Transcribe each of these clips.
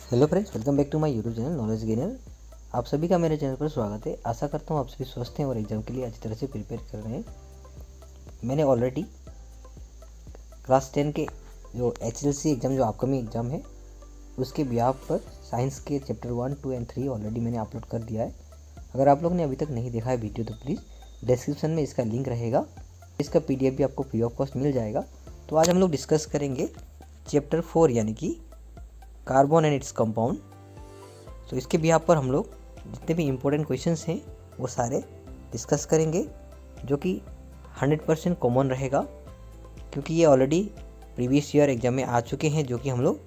Hello friends, welcome back to my YouTube channel Knowledge Gainer. आप सभी का मेरे चैनल पर स्वागत है। आशा करता हूँ आप सभी स्वस्थ हैं और एग्जाम के लिए अच्छी तरह से प्रिपेयर कर रहे हैं। मैंने ऑलरेडी क्लास 10 के जो HLC एग्ज़ाम जो अपकमिंग एग्ज़ाम है उसके बिहाफ पर साइंस के चैप्टर 1, 2 एंड 3 ऑलरेडी मैंने अपलोड कर दिया है। अगर आप लोग ने अभी तक नहीं देखा है वीडियो तो प्लीज़ डिस्क्रिप्शन में इसका लिंक रहेगा, इसका PDF भी आपको फ्री ऑफ कॉस्ट मिल जाएगा। तो आज हम लोग डिस्कस करेंगे चैप्टर 4 यानी कि कार्बन एंड इट्स कंपाउंड। तो इसके बिहाफ पर हम लोग जितने भी इम्पोर्टेंट क्वेश्चंस हैं वो सारे डिस्कस करेंगे, जो कि 100% कॉमन रहेगा, क्योंकि ये ऑलरेडी प्रीवियस ईयर एग्जाम में आ चुके हैं। जो कि हम लोग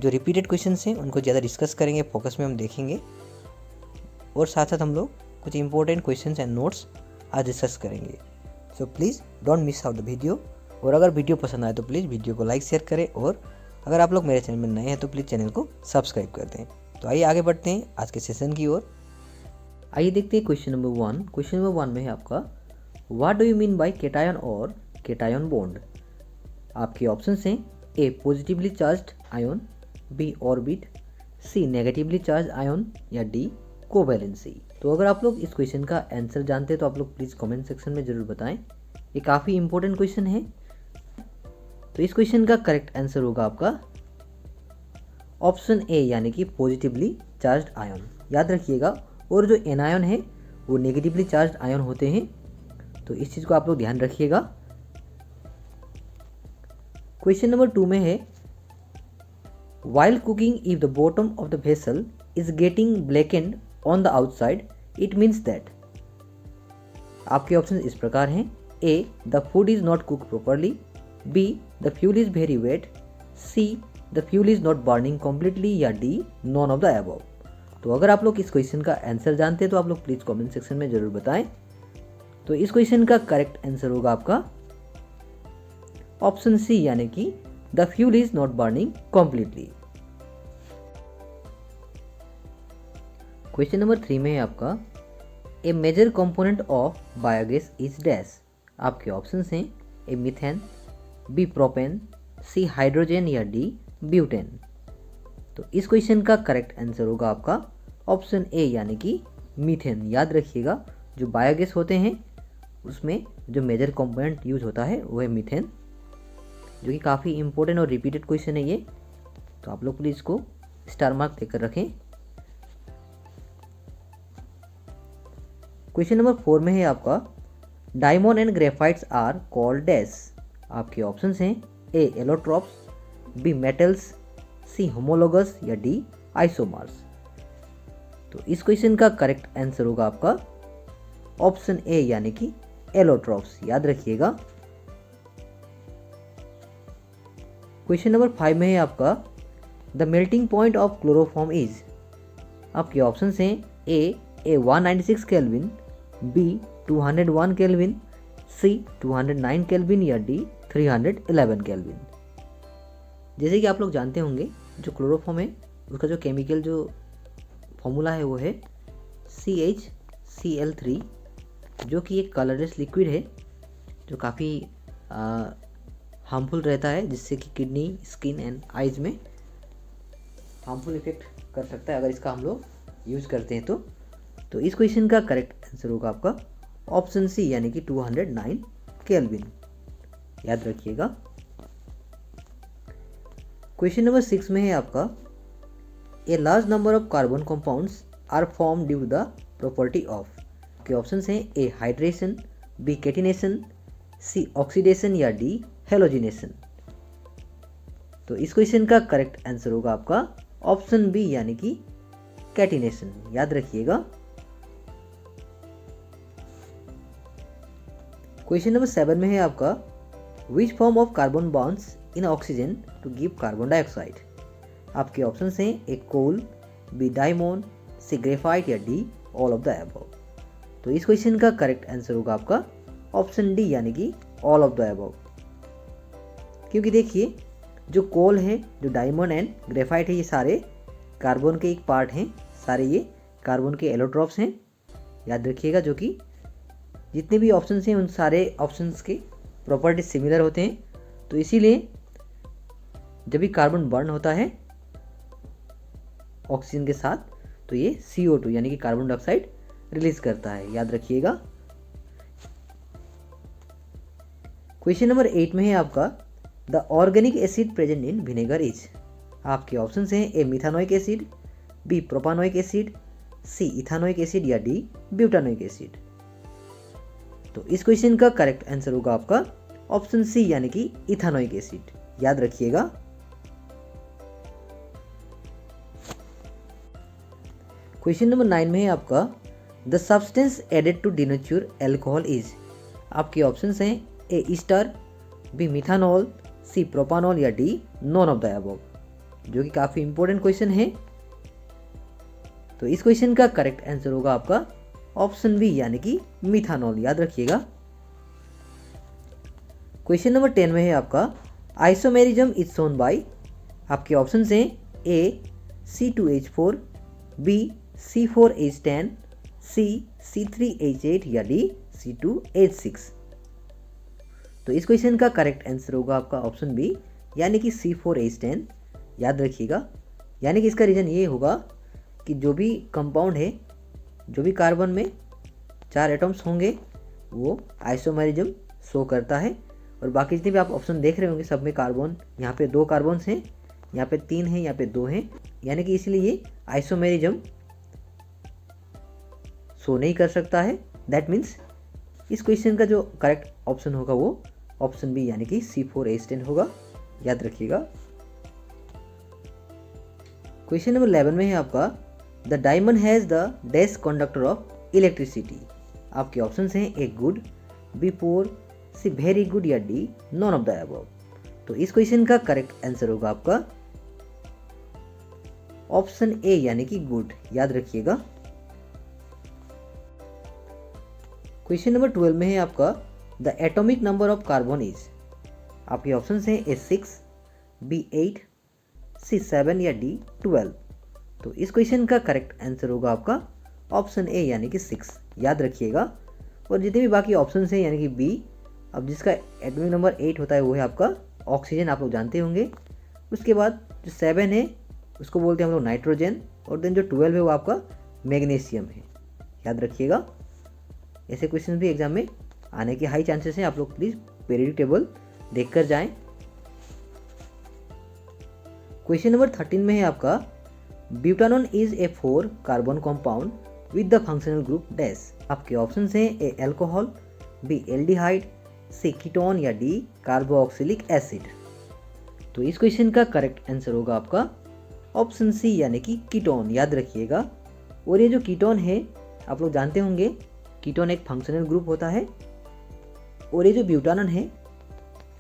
जो रिपीटेड क्वेश्चंस हैं उनको ज़्यादा डिस्कस करेंगे, फोकस में हम देखेंगे, और साथ साथ हम लोग कुछ इंपॉर्टेंट क्वेश्चंस एंड नोट्स आज डिस्कस करेंगे। So please don't miss out the video. और अगर वीडियो पसंद आए तो प्लीज़ वीडियो को लाइक शेयर करें, और अगर आप लोग मेरे चैनल में नए हैं तो प्लीज़ चैनल को सब्सक्राइब कर दें। तो आइए आगे बढ़ते हैं आज के सेशन की ओर। आइए देखते हैं क्वेश्चन नंबर 1। क्वेश्चन नंबर 1 में है आपका what do you mean by cation और केटायन बॉन्ड। आपके ऑप्शंस हैं A positively charged ion, B orbit, C negatively charge ion, या डी कोवैलेंसी। तो अगर आप लोग इस क्वेश्चन का आंसर जानते हैं तो आप लोग प्लीज़ कमेंट सेक्शन में ज़रूर बताएं। ये काफ़ी इंपॉर्टेंट क्वेश्चन है। तो इस क्वेश्चन का करेक्ट आंसर होगा आपका ऑप्शन ए यानी कि पॉजिटिवली चार्ज्ड आयन। याद रखिएगा, और जो एनायन है वो नेगेटिवली चार्ज्ड आयन होते हैं, तो इस चीज़ को आप लोग ध्यान रखिएगा। क्वेश्चन नंबर 2 में है while cooking if the bottom of the vessel is getting blackened on the outside it means that. आपके ऑप्शन इस प्रकार हैं A the food is not cook properly, B the fuel is very wet, C the fuel is not burning completely, या D none of the above. तो अगर आप लोग इस क्वेश्चन का आंसर जानते हैं तो आप लोग प्लीज़ कमेंट सेक्शन में ज़रूर बताएं। तो इस क्वेश्चन का करेक्ट आंसर होगा आपका ऑप्शन सी यानी कि the fuel is not burning completely. Question number 3 में है आपका a major component of biogas is dash. आपके ऑप्शंस हैं A methane, B propane, C hydrogen, या डी ब्यूटेन। तो इस क्वेश्चन का करेक्ट आंसर होगा आपका ऑप्शन ए यानी कि मीथेन। याद रखिएगा, जो बायोगैस होते हैं उसमें जो मेजर कंपोनेंट यूज होता है वो है मीथेन, जो कि काफ़ी इंपॉर्टेंट और रिपीटेड क्वेश्चन है ये। तो आप लोग प्लीज़ इसको स्टार मार्क देकर रखें। क्वेश्चन नंबर 4 में है आपका diamond and graphites are called dash. आपके ऑप्शंस हैं A allotropes, B metals, C homologous, या डी आइसोमर्स। तो इस क्वेश्चन का करेक्ट आंसर होगा आपका ऑप्शन ए यानी कि एलोट्रॉप्स। याद रखिएगा। क्वेश्चन नंबर 5 में है आपका the melting point of chloroform is. आपके ऑप्शंस हैं ए 196 केल्विन, बी 201 केल्विन, सी 209 केल्विन, या डी 311 केल्विन। जैसे कि आप लोग जानते होंगे जो क्लोरोफॉर्म है उसका जो केमिकल जो फॉर्मूला है वो है CHCl3, जो कि एक कलरलेस लिक्विड है जो काफ़ी हार्मफुल रहता है, जिससे कि किडनी, स्किन एंड आइज में हार्मफुल इफेक्ट कर सकता है अगर इसका हम लोग यूज़ करते हैं तो इस क्वेश्चन का करेक्ट आंसर होगा आपका ऑप्शन सी यानी कि 209 केल्विन। याद रखिएगा। क्वेश्चन नंबर 6 में है आपका a large number of carbon compounds are form due the property of. आपके ऑप्शन हैं A hydration, B catenation, C oxidation, या डी हेलोजिनेशन। तो इस क्वेश्चन का करेक्ट आंसर होगा आपका ऑप्शन बी यानी कि कैटिनेशन। याद रखिएगा। क्वेश्चन नंबर 7 में है आपका which form of carbon bonds in oxygen to give carbon dioxide. आपके ऑप्शन हैं A coal, B diamond, C graphite, या D all of the above. तो इस क्वेश्चन का करेक्ट आंसर होगा आपका ऑप्शन डी यानी कि ऑल ऑफ द अबव। क्योंकि देखिए जो कोल है, जो डायमंड एंड ग्रेफाइट है, ये सारे कार्बन के एक पार्ट हैं, सारे ये कार्बन के एलोट्रॉप्स हैं। याद रखिएगा, जो कि जितने भी ऑप्शंस हैं उन सारे ऑप्शंस के प्रॉपर्टीज सिमिलर होते हैं। तो इसीलिए जब भी कार्बन बर्न होता है ऑक्सीजन के साथ, तो ये CO2 यानी कि कार्बन डाइऑक्साइड रिलीज करता है, याद रखिएगा। क्वेश्चन नंबर 8 में है आपका the organic acid present in vinegar is. आपके ऑप्शन हैं ए मिथानोइक एसिड, बी प्रोपानोइक एसिड, सी इथानोइक एसिड या डी ब्यूटानोइक एसिड। तो इस क्वेश्चन का करेक्ट आंसर होगा आपका ऑप्शन सी यानी कि इथानोइक एसिड, याद रखिएगा। क्वेश्चन नंबर 9 में है आपका the substance added to denature alcohol is. आपके ऑप्शन हैं A ester, B methanol, C propanol या D none of the above, जो कि काफी इंपॉर्टेंट क्वेश्चन है। तो इस क्वेश्चन का करेक्ट आंसर होगा आपका ऑप्शन बी यानी कि मिथानॉल, याद रखिएगा। क्वेश्चन नंबर 10 में है आपका आइसोमेरिज्म इज शोन बाय। आपके ऑप्शन हैं ए C2H4, बी C4H10, सी C3H8 या डी C2H6। तो इस क्वेश्चन का करेक्ट आंसर होगा आपका ऑप्शन बी यानी कि C4H10, याद रखिएगा। यानी कि इसका रीज़न ये होगा कि जो भी कंपाउंड है, जो भी कार्बन में 4 एटम्स होंगे वो आइसोमेरिज्म शो करता है, और बाकी जितने भी आप ऑप्शन देख रहे होंगे सब में कार्बन, यहाँ पे 2 कार्बन्स हैं, यहाँ पे 3 हैं, यहाँ पे 2 हैं, यानी कि इसलिए ये आइसोमेरिज्म शो नहीं कर सकता है। दैट मीन्स इस क्वेश्चन का जो करेक्ट ऑप्शन होगा वो ऑप्शन बी यानी कि C4H10 होगा, याद रखिएगा। क्वेश्चन नंबर 11 में है आपका the diamond has the dash conductor of electricity. आपके ऑप्शन हैं A good, B poor, C very good या D none of the above. तो इस क्वेश्चन का करेक्ट आंसर होगा आपका ऑप्शन ए यानी कि गुड, याद रखिएगा। क्वेश्चन नंबर 12 में है आपका the atomic number of carbon is. आपके ऑप्शन हैं ए 6, बी 8, सी 7 या डी 12। तो इस क्वेश्चन का करेक्ट आंसर होगा आपका ऑप्शन ए यानी कि 6, याद रखिएगा। और जितने भी बाकी ऑप्शन हैं यानी कि बी, अब जिसका एटॉमिक नंबर 8 होता है वो है आपका ऑक्सीजन, आप लोग जानते होंगे। उसके बाद जो 7 है उसको बोलते हैं हम लोग नाइट्रोजन, और देन जो 12 है वो आपका मैग्नीशियम है, याद रखिएगा। ऐसे क्वेश्चन भी एग्जाम में आने के हाई चांसेस हैं, आप लोग प्लीज़ पीरियडिक टेबल देख कर जाएं। क्वेश्चन नंबर 13 में है आपका butanone is a 4 carbon compound with the functional group dash. आपके ऑप्शन हैं A alcohol, B aldehyde, C ketone या डी कार्बोक्सिलिक एसिड। तो इस क्वेश्चन का करेक्ट आंसर होगा आपका ऑप्शन सी यानी कि कीटोन, याद रखिएगा। और ये जो कीटोन है आप लोग जानते होंगे, कीटोन एक फंक्शनल ग्रुप होता है। और ये जो ब्यूटानॉन है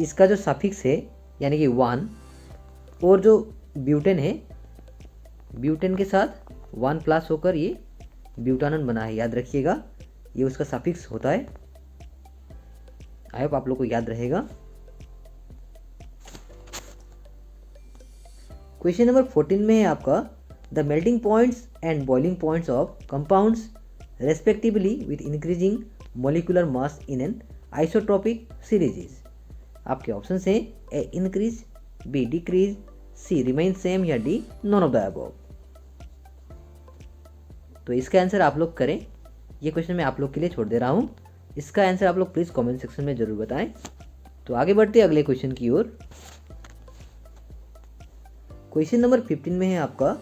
इसका जो सफिक्स है यानी कि 1, और जो ब्यूटेन है, ब्यूटेन के साथ 1 प्लस होकर ये ब्यूटानॉन बना है, याद रखिएगा। ये उसका सफिक्स होता है। आई होप आप लोग को याद रहेगा। क्वेश्चन नंबर 14 में है आपका the melting points and boiling points of compounds respectively with increasing molecular mass in an isotropic series. आपके ऑप्शन हैं A increase, B decrease, C remain same या D none of the above. तो इसका answer आप लोग करें, ये question मैं आप लोग के लिए छोड़ दे रहा हूँ। इसका आंसर आप लोग प्लीज़ कमेंट सेक्शन में जरूर बताएं। तो आगे बढ़ते हैं अगले क्वेश्चन की ओर। क्वेश्चन नंबर 15 में है आपका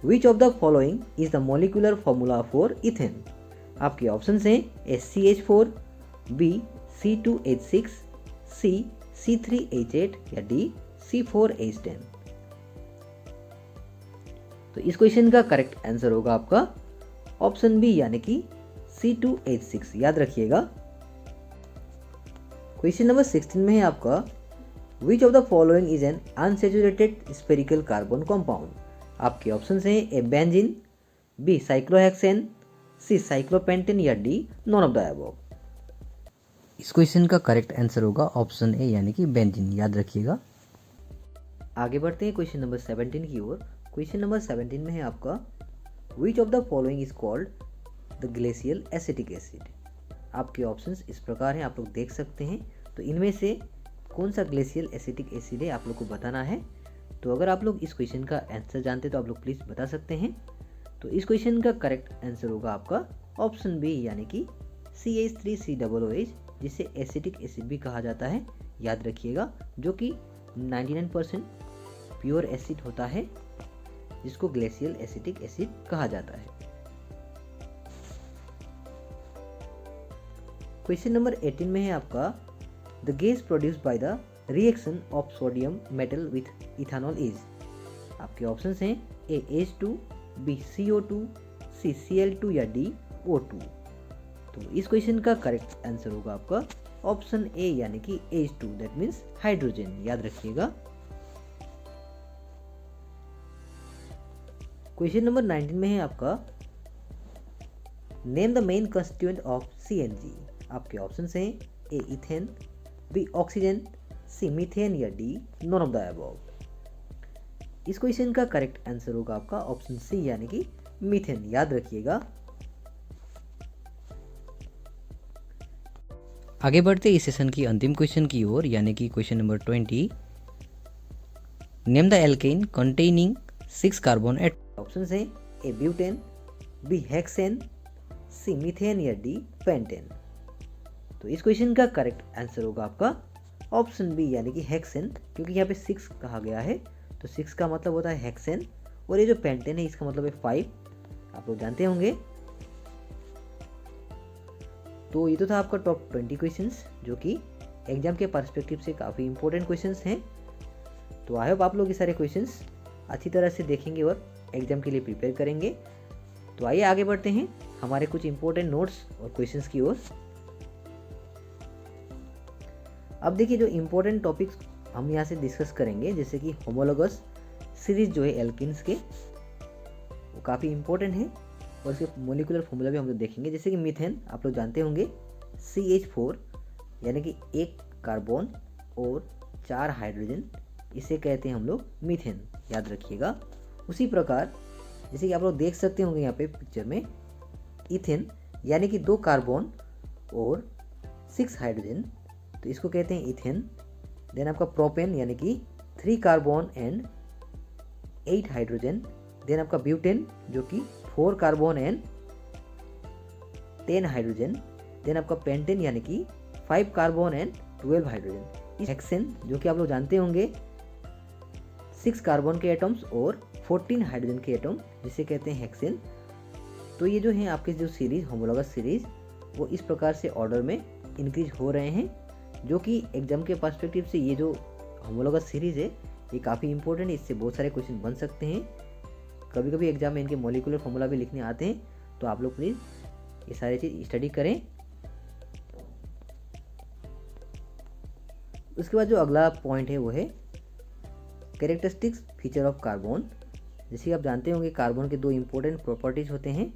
which of the following is the molecular formula for ethane. आपके ऑप्शन हैं ए CH4, बी C2H6, सी C3H8 या डी C4H10। तो इस क्वेश्चन का करेक्ट आंसर होगा आपका ऑप्शन बी यानी कि C2H6, याद रखिएगा। क्वेश्चन नंबर 16 में है आपका which of the following is an unsaturated spherical carbon compound. आपके ऑप्शन हैं ए बेंजीन, बी साइक्लोहेक्सेन, सी साइक्लोपेंटेन या D none of the above. इस क्वेश्चन का करेक्ट आंसर होगा ऑप्शन ए यानी कि बेंजीन, याद रखिएगा। आगे बढ़ते हैं क्वेश्चन नंबर 17 की ओर। क्वेश्चन नंबर 17 में है आपका which of the following is called the glacial acetic acid. आपके ऑप्शंस इस प्रकार हैं, आप लोग देख सकते हैं। तो इनमें से कौन सा ग्लेशियल एसिटिक एसिड है आप लोग को बताना है। तो अगर आप लोग इस क्वेश्चन का आंसर जानते तो आप लोग प्लीज़ बता सकते हैं। तो इस क्वेश्चन का करेक्ट आंसर होगा आपका ऑप्शन बी, यानी कि CH3COOH, जिसे एसिटिक एसिड भी कहा जाता है, याद रखिएगा, जो कि 99% प्योर एसिड होता है, जिसको ग्लेशियल एसिटिक एसिड कहा जाता है। क्वेश्चन नंबर 18 में है आपका the gas produced by the reaction of sodium metal with ethanol is. आपके ऑप्शंस हैं ए H2, बी CO2, सी Cl2 या डी O2। तो इस क्वेश्चन का करेक्ट आंसर होगा आपका ऑप्शन ए, यानी कि H2, दैट मीन्स हाइड्रोजन, याद रखिएगा। क्वेश्चन नंबर 19 में है आपका name the main constituent of CNG। आपके ऑप्शंस हैं ए इथेन, बी ऑक्सीजन, सी मीथेन या D none of the above. इस क्वेश्चन का करेक्ट आंसर होगा आपका ऑप्शन सी, यानी कि मीथेन, याद रखिएगा। आगे बढ़ते इस सेशन की अंतिम क्वेश्चन की ओर, यानी कि question number 20। Name the alkene containing 6 carbon atom. Options हैं ए ब्यूटेन, बी हेक्सेन, सी मीथेन या डी पेंटेन। तो इस क्वेश्चन का करेक्ट आंसर होगा आपका ऑप्शन बी, यानी कि हेक्सेन, क्योंकि यहाँ पे 6 कहा गया है, तो 6 का मतलब होता है हेक्सेन, और ये जो पेंटेन है इसका मतलब है 5, आप लोग जानते होंगे। तो ये तो था आपका टॉप 20 क्वेश्चंस, जो कि एग्जाम के पर्सपेक्टिव से काफ़ी इंपॉर्टेंट क्वेश्चंस हैं। तो आई होप आप लोग ये सारे क्वेश्चंस अच्छी तरह से देखेंगे और एग्जाम के लिए प्रिपेयर करेंगे। तो आइए आगे बढ़ते हैं हमारे कुछ इंपॉर्टेंट नोट्स और क्वेश्चंस की ओर। अब देखिए, जो इंपॉर्टेंट टॉपिक्स हम यहाँ से डिस्कस करेंगे, जैसे कि होमोलोगस सीरीज जो है एल्किन्स के, वो काफ़ी इंपॉर्टेंट है, और इसके मोलिकुलर फॉर्मूला भी हम लोग देखेंगे। जैसे कि मीथेन आप लोग जानते होंगे, CH4, यानी कि 1 कार्बन और 4 हाइड्रोजन, इसे कहते हैं हम लोग मीथेन, याद रखिएगा। उसी प्रकार जैसे कि आप लोग देख सकते होंगे यहाँ पे पिक्चर में, इथेन, यानी कि 2 कार्बन और 6 हाइड्रोजन, तो इसको कहते हैं इथेन। देन आपका प्रोपेन, यानी कि 3 कार्बन एंड 8 हाइड्रोजन। देन आपका ब्यूटेन, जो कि 4 कार्बन एंड 10 हाइड्रोजन। देन आपका पेंटेन, यानी कि 5 कार्बन एंड 12 हाइड्रोजन। हेक्सेन, जो कि आप लोग जानते होंगे, 6 कार्बन के एटम्स और 14 हाइड्रोजन के एटम, जिसे कहते हैं हेक्सेन। तो ये जो है आपके जो सीरीज, होमोलोगस सीरीज, वो इस प्रकार से ऑर्डर में इंक्रीज हो रहे हैं, जो कि एग्जाम के पर्सपेक्टिव से ये जो होमोलोगस सीरीज है ये काफ़ी इंपॉर्टेंट है। इससे बहुत सारे क्वेश्चन बन सकते हैं। कभी कभी एग्जाम में इनके मॉलिक्यूलर फॉर्मूला भी लिखने आते हैं, तो आप लोग प्लीज़ ये सारी चीज़ स्टडी करें। उसके बाद जो अगला पॉइंट है वो है कैरेक्टरिस्टिक्स फीचर ऑफ कार्बन। जैसे कि आप जानते होंगे, कार्बन के 2 इंपॉर्टेंट प्रॉपर्टीज होते हैं।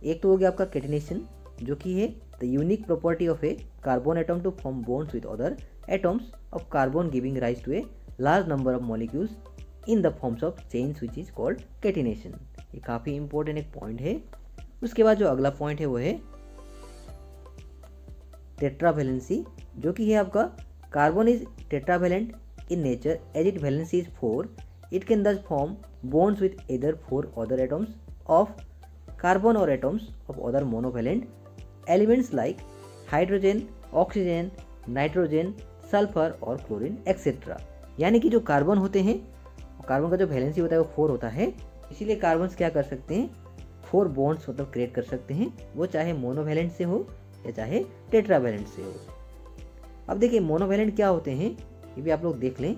एक तो हो गया आपका कैटिनेशन, जो कि है the unique property of a carbon atom to form bonds with other atoms of carbon, giving rise to a large number of molecules in the forms of chains which is called catenation. ये काफ़ी important एक point है। उसके बाद जो अगला point है वो है टेट्रावैलेंसी, जो कि है आपका carbon is tetravalent in nature as it valency is 4। It can thus form bonds with either 4 other atoms of carbon or atoms of other monovalent elements like hydrogen, oxygen, nitrogen, sulphur और chlorine etcetera. यानी कि जो carbon होते हैं, carbon का जो valency होता है वो 4 होता है, इसीलिए कार्बन क्या कर सकते हैं, 4 बॉन्ड्स मतलब क्रिएट कर सकते हैं, वो चाहे मोनोवैलेंट से हो या चाहे टेट्रावैलेंट से हो। अब देखिए मोनोवैलेंट क्या होते हैं, ये भी आप लोग देख लें।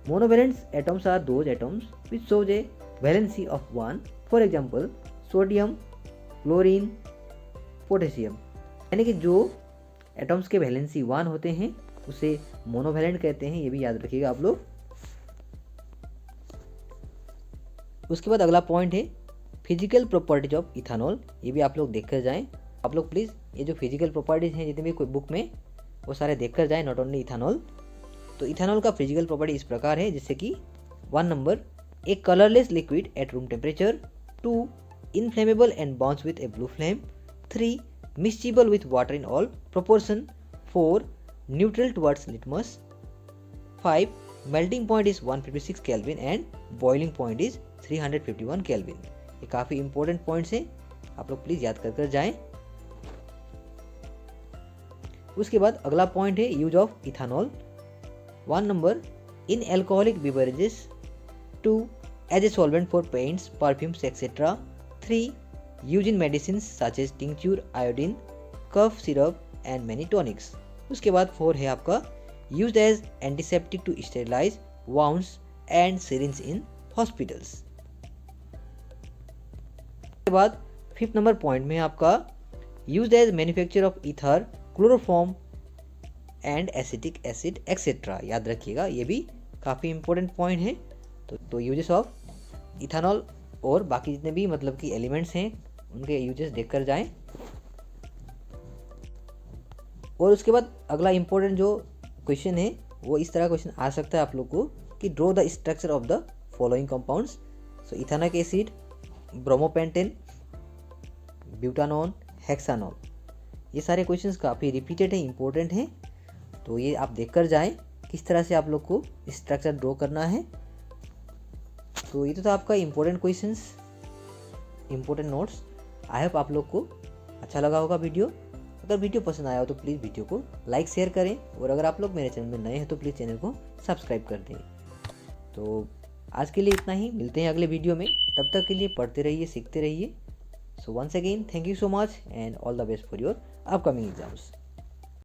Monovalents atoms are those atoms which shows a valency of 1, for example sodium, chlorine, potassium. यानी कि जो एटम्स के वैलेंसी 1 होते हैं उसे मोनोवैलेंट कहते हैं, ये भी याद रखिएगा आप लोग। उसके बाद अगला पॉइंट है फिजिकल प्रॉपर्टीज ऑफ इथानॉल। ये भी आप लोग देख कर जाएँ। आप लोग प्लीज़ ये जो फिजिकल प्रॉपर्टीज हैं जितने भी कोई बुक में, वो सारे देख कर जाएँ, नॉट ओनली इथानॉल। तो इथानॉल का फिजिकल प्रॉपर्टी इस प्रकार है, जैसे कि 1 number, a colourless liquid at room temperature. 2 inflammable and burns with a blue flame. 3 miscible with water in all proportion. 4 neutral towards litmus. 5 melting point is 156 kelvin and boiling point is 351 kelvin. ये काफ़ी important points हैं, आप लोग please याद कर कर जाएं। उसके बाद अगला पॉइंट है use of ethanol. 1 number, in alcoholic beverages. 2, as a solvent for paints, perfumes etcetera. 3, use in medicine such as tincture, iodine, cough syrup and many tonics. उसके बाद 4 है आपका used as antiseptic to sterilize wounds and syringe in hospitals. उसके बाद 5th number point में आपका used as manufacture of ether, chloroform and acetic acid etcetera. याद रखिएगा, ये भी काफ़ी इंपॉर्टेंट पॉइंट है। तो यूजेस ऑफ इथानॉल और बाकी जितने भी मतलब कि एलिमेंट्स हैं उनके यूजेस देखकर जाएं। और उसके बाद अगला इंपॉर्टेंट जो क्वेश्चन है वो इस तरह क्वेश्चन आ सकता है आप लोग को कि draw the structure of the following compounds. So ethanoic acid, bromopentane, butanone, hexanol. ये सारे क्वेश्चंस काफ़ी रिपीटेड है, इंपॉर्टेंट हैं, तो ये आप देखकर जाएं किस तरह से आप लोग को स्ट्रक्चर ड्रॉ करना है। तो ये तो था आपका important questions, important notes. I hope आप लोग को अच्छा लगा होगा वीडियो। अगर वीडियो पसंद आया हो तो प्लीज़ वीडियो को लाइक शेयर करें, और अगर आप लोग मेरे चैनल में नए हैं तो प्लीज़ चैनल को सब्सक्राइब कर दें। तो आज के लिए इतना ही, मिलते हैं अगले वीडियो में। तब तक के लिए पढ़ते रहिए, सीखते रहिए। So once again thank you so much and all the best for your upcoming exams.